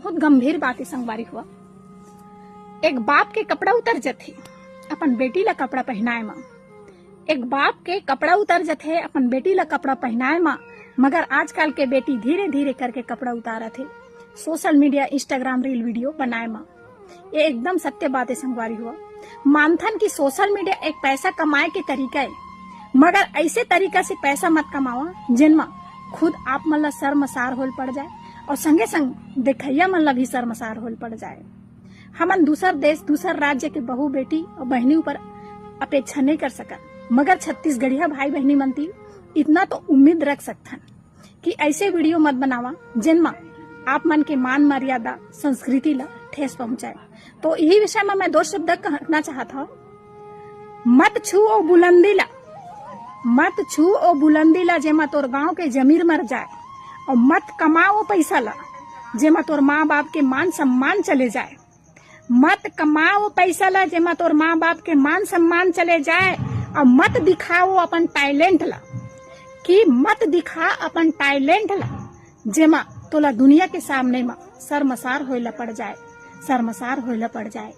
बहुत गंभीर बात संगवारी हुआ। एक बाप के कपड़ा उतर जथे अपन बेटी ला कपड़ा पहनाए मा, एक बाप के कपड़ा उतर जथे अपन बेटी ला कपड़ा पहनाए मा, मगर आजकल के बेटी धीरे धीरे करके कपड़ा उतारा थे social media Instagram reel video बनाए मा। ये एकदम सत्य बात संगवारी हुआ। मानथन की सोशल मीडिया एक पैसा कमाए के तरीका है, मगर ऐसे तरीका से पैसा मत कमावा जिनमा खुद आप मन ला शर्मसार होल पड़ जाए और संगे संग देखैया मन ला भी शर्मसार होल पड़ जाए। हमन दूसर देश दूसर राज्य के बहू बेटी और बहनी ऊपर अपेक्षा नहीं कर सकत, मगर छत्तीसगढ़िया भाई बहनी मनती इतना तो उम्मीद रख सकथन कि ऐसे वीडियो मत बनावा जिनमा आप मन के मान मर्यादा संस्कृति ला ठेस पहुंचाए। तो यही विषय में मैं दो शब्द कहना चाहता हूँ। मत छू ओ बुलंदी ला, मत छू ओ बुलंदी ला जेमा तोर गांव के जमीर मर जाए, और मत कमाओ पैसा ला जेमा तोर माँ बाप के मान सम्मान चले जाए। मत कमाओ पैसा ला जेमा तोर माँ बाप के मान सम्मान चले जाए, और मत दिखाओ अपन टैलेंट ला, कि मत दिखा अपन टैलेंट ला जेमा तोला दुनिया के सामने में शर्मसार होइला पड़ जाए, शर्मसार होइला पड़ जाए।